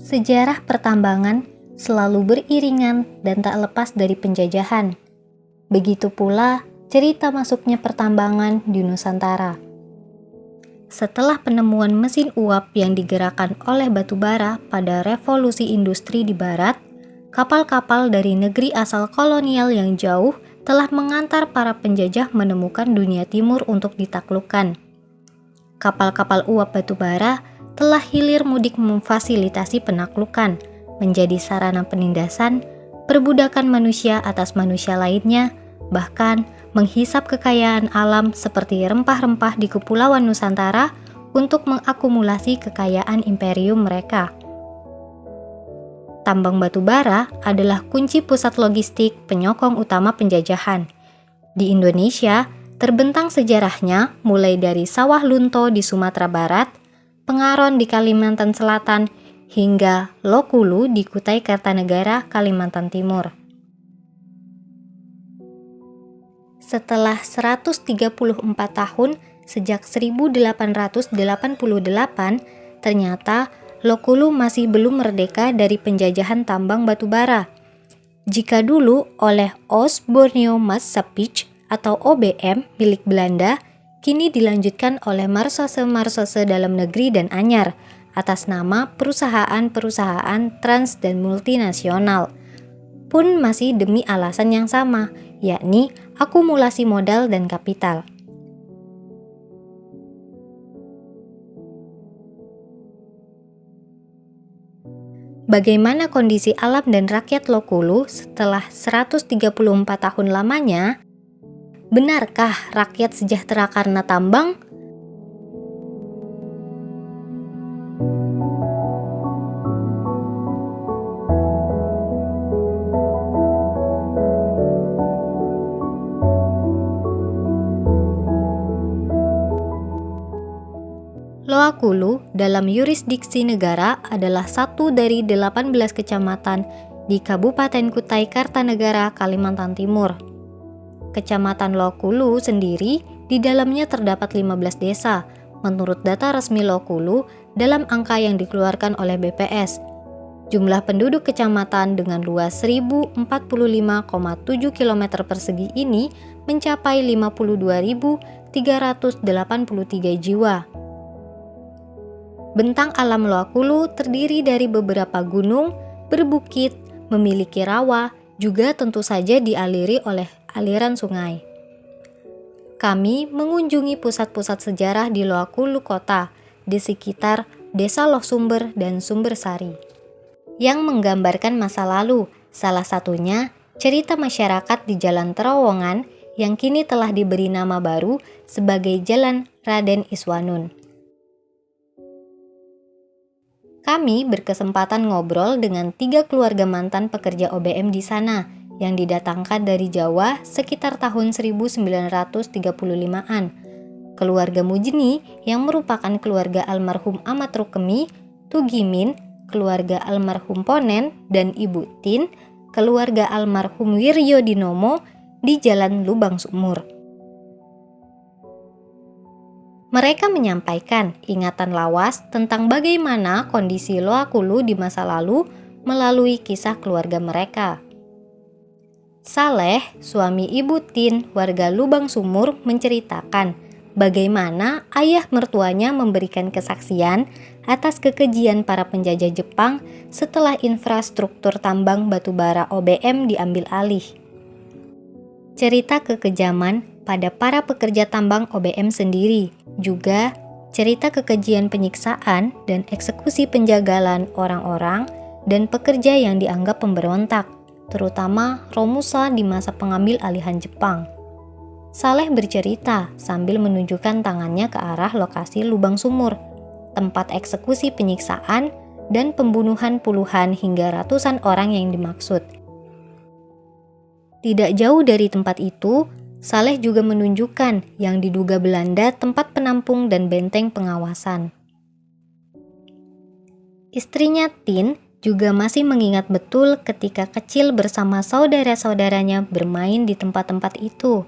Sejarah pertambangan selalu beriringan dan tak lepas dari penjajahan. Begitu pula cerita masuknya pertambangan di Nusantara. Setelah penemuan mesin uap yang digerakkan oleh batu bara pada revolusi industri di barat, kapal-kapal dari negeri asal kolonial yang jauh telah mengantar para penjajah menemukan dunia timur untuk ditaklukkan. Kapal-kapal uap batu bara telah hilir mudik memfasilitasi penaklukan, menjadi sarana penindasan, perbudakan manusia atas manusia lainnya, bahkan menghisap kekayaan alam seperti rempah-rempah di Kepulauan Nusantara untuk mengakumulasi kekayaan imperium mereka. Tambang batu bara adalah kunci pusat logistik penyokong utama penjajahan. Di Indonesia, terbentang sejarahnya mulai dari Sawah Lunto di Sumatera Barat, Pengaron di Kalimantan Selatan, hingga Lokulu di Kutai Kartanegara, Kalimantan Timur. Setelah 134 tahun sejak 1888, ternyata Lokulu masih belum merdeka dari penjajahan tambang batu bara. Jika dulu oleh Oost Borneo Maatschappij atau OBM milik Belanda, kini dilanjutkan oleh Marsase dalam negeri dan anyar atas nama perusahaan-perusahaan trans dan multinasional. Pun masih demi alasan yang sama, yakni akumulasi modal dan kapital. Bagaimana kondisi alam dan rakyat Lokulu setelah 134 tahun lamanya? Benarkah rakyat sejahtera karena tambang? Loakulu dalam yurisdiksi negara adalah satu dari 18 kecamatan di Kabupaten Kutai Kartanegara, Kalimantan Timur. Kecamatan Loakulu sendiri di dalamnya terdapat 15 desa, menurut data resmi Loakulu dalam angka yang dikeluarkan oleh BPS. Jumlah penduduk kecamatan dengan luas 1045,7 km persegi ini mencapai 52.383 jiwa. Bentang alam Loakulu terdiri dari beberapa gunung, berbukit, memiliki rawa, juga tentu saja dialiri oleh aliran sungai. Kami mengunjungi pusat-pusat sejarah di Loakulu kota, di sekitar Desa Loh Sumber dan Sumber Sari, yang menggambarkan masa lalu, salah satunya cerita masyarakat di Jalan Terowongan yang kini telah diberi nama baru sebagai Jalan Raden Iswanun. Kami berkesempatan ngobrol dengan 3 keluarga mantan pekerja OBM di sana yang didatangkan dari Jawa sekitar tahun 1935-an. Keluarga Mujni yang merupakan keluarga almarhum Ahmad Rukemi, Tugimin, keluarga almarhum Ponen, dan Ibu Tin, keluarga almarhum Wiryo Dinomo di Jalan Lubang Sumur. Mereka menyampaikan ingatan lawas tentang bagaimana kondisi Loakulu di masa lalu melalui kisah keluarga mereka. Saleh, suami Ibu Tin, warga Lubang Sumur, menceritakan bagaimana ayah mertuanya memberikan kesaksian atas kekejian para penjajah Jepang setelah infrastruktur tambang batubara OBM diambil alih. Cerita kekejaman pada para pekerja tambang OBM sendiri, juga cerita kekejian penyiksaan dan eksekusi penjagalan orang-orang dan pekerja yang dianggap pemberontak, terutama Romusa di masa pengambil alihan Jepang. Saleh bercerita sambil menunjukkan tangannya ke arah lokasi lubang sumur, tempat eksekusi penyiksaan dan pembunuhan puluhan hingga ratusan orang yang dimaksud. Tidak jauh dari tempat itu, Saleh juga menunjukkan yang diduga Belanda tempat penampung dan benteng pengawasan. Istrinya Tin juga masih mengingat betul ketika kecil bersama saudara-saudaranya bermain di tempat-tempat itu.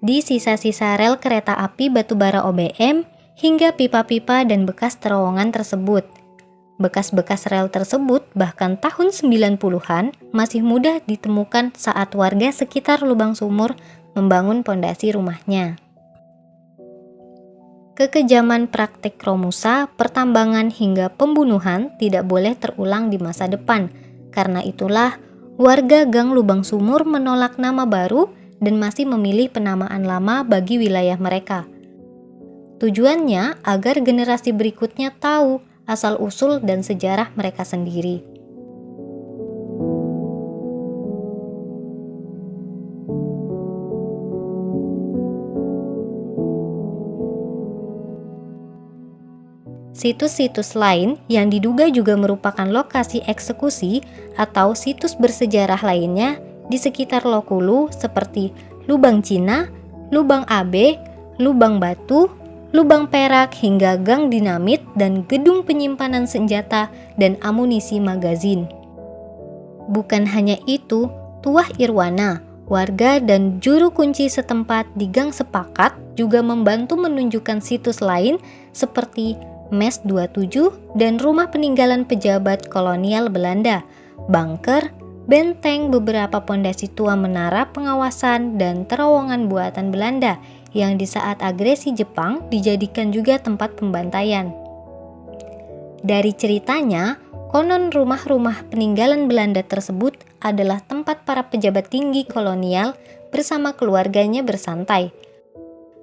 Di sisa-sisa rel kereta api batubara OBM hingga pipa-pipa dan bekas terowongan tersebut. Bekas-bekas rel tersebut bahkan tahun 90-an masih mudah ditemukan saat warga sekitar lubang sumur membangun pondasi rumahnya. Kekejaman praktik Romusa, pertambangan hingga pembunuhan tidak boleh terulang di masa depan. Karena itulah, warga Gang Lubang Sumur menolak nama baru dan masih memilih penamaan lama bagi wilayah mereka. Tujuannya agar generasi berikutnya tahu asal-usul dan sejarah mereka sendiri. Situs-situs lain yang diduga juga merupakan lokasi eksekusi atau situs bersejarah lainnya di sekitar Lokulu seperti Lubang Cina, Lubang AB, Lubang Batu, Lubang Perak hingga gang dinamit dan gedung penyimpanan senjata dan amunisi magazin. Bukan hanya itu, Tuah Irwana, warga dan juru kunci setempat di Gang Sepakat juga membantu menunjukkan situs lain seperti Mes 27 dan rumah peninggalan pejabat kolonial Belanda, bunker, benteng, beberapa pondasi tua menara pengawasan dan terowongan buatan Belanda yang di saat agresi Jepang dijadikan juga tempat pembantaian. Dari ceritanya, konon rumah-rumah peninggalan Belanda tersebut adalah tempat para pejabat tinggi kolonial bersama keluarganya bersantai.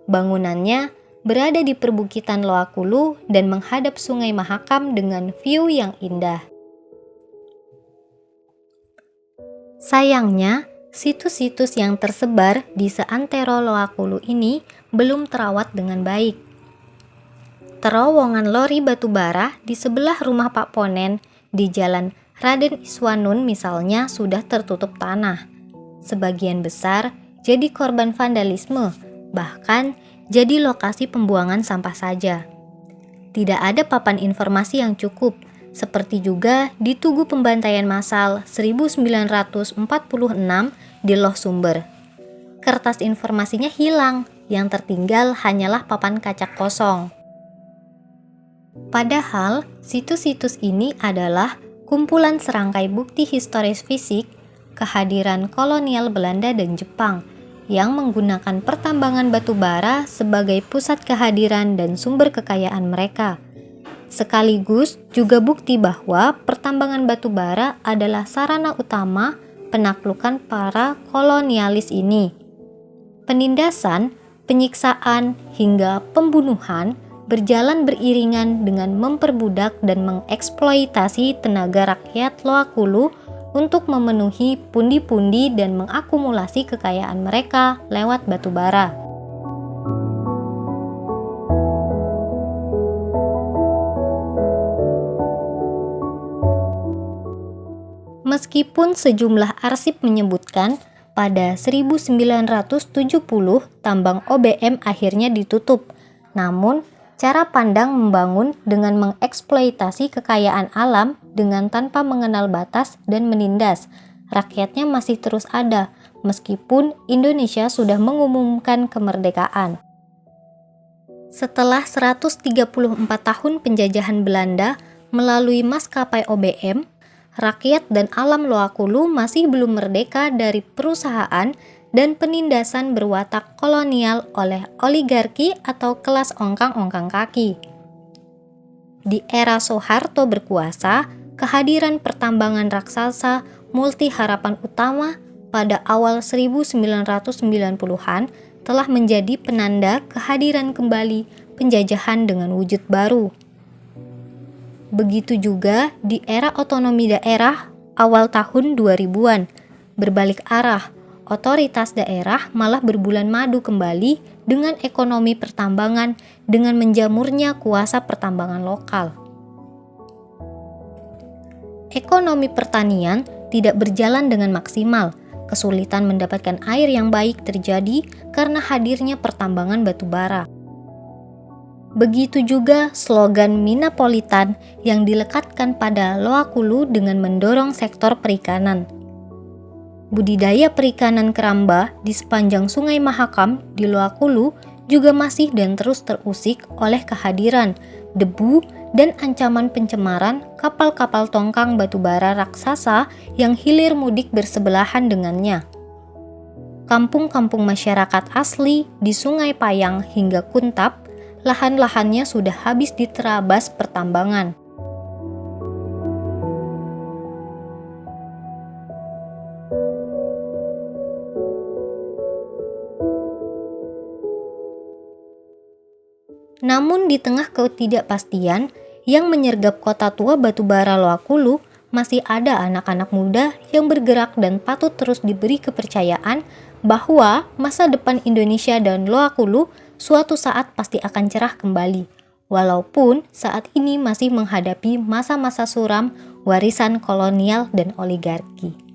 Bangunannya berada di perbukitan Loakulu dan menghadap Sungai Mahakam dengan view yang indah. Sayangnya, situs-situs yang tersebar di seantero Loakulu ini belum terawat dengan baik. Terowongan lori batubara di sebelah rumah Pak Ponen di Jalan Raden Iswanun misalnya sudah tertutup tanah. Sebagian besar jadi korban vandalisme, bahkan jadi lokasi pembuangan sampah saja. Tidak ada papan informasi yang cukup, seperti juga di Tugu Pembantaian Massal 1946 di Loh Sumber. Kertas informasinya hilang, yang tertinggal hanyalah papan kaca kosong. Padahal, situs-situs ini adalah kumpulan serangkai bukti historis fisik kehadiran kolonial Belanda dan Jepang yang menggunakan pertambangan batu bara sebagai pusat kehadiran dan sumber kekayaan mereka. Sekaligus juga bukti bahwa pertambangan batu bara adalah sarana utama penaklukan para kolonialis ini. Penindasan, penyiksaan, hingga pembunuhan berjalan beriringan dengan memperbudak dan mengeksploitasi tenaga rakyat Loakulu untuk memenuhi pundi-pundi dan mengakumulasi kekayaan mereka lewat batu bara. Meskipun sejumlah arsip menyebutkan pada 1970 tambang OBM akhirnya ditutup, namun cara pandang membangun dengan mengeksploitasi kekayaan alam dengan tanpa mengenal batas dan menindas rakyatnya masih terus ada meskipun Indonesia sudah mengumumkan kemerdekaan. Setelah 134 tahun penjajahan Belanda melalui maskapai OBM, rakyat dan alam Loakulu masih belum merdeka dari perusahaan dan penindasan berwatak kolonial oleh oligarki atau kelas ongkang-ongkang kaki. Di era Soeharto berkuasa, kehadiran pertambangan raksasa multi harapan utama pada awal 1990-an telah menjadi penanda kehadiran kembali penjajahan dengan wujud baru. Begitu juga di era otonomi daerah awal tahun 2000-an, berbalik arah, otoritas daerah malah berbulan madu kembali dengan ekonomi pertambangan dengan menjamurnya kuasa pertambangan lokal. Ekonomi pertanian tidak berjalan dengan maksimal, kesulitan mendapatkan air yang baik terjadi karena hadirnya pertambangan batu bara. Begitu juga slogan Minapolitan yang dilekatkan pada Loakulu dengan mendorong sektor perikanan. Budidaya perikanan keramba di sepanjang Sungai Mahakam di Loakulu juga masih dan terus terusik oleh kehadiran debu, dan ancaman pencemaran kapal-kapal tongkang batubara raksasa yang hilir mudik bersebelahan dengannya. Kampung-kampung masyarakat asli di Sungai Payang hingga Kuntap, lahan-lahannya sudah habis diterabas pertambangan. Namun di tengah ketidakpastian yang menyergap kota tua batubara Loakulu, masih ada anak-anak muda yang bergerak dan patut terus diberi kepercayaan bahwa masa depan Indonesia dan Loakulu suatu saat pasti akan cerah kembali, walaupun saat ini masih menghadapi masa-masa suram warisan kolonial dan oligarki.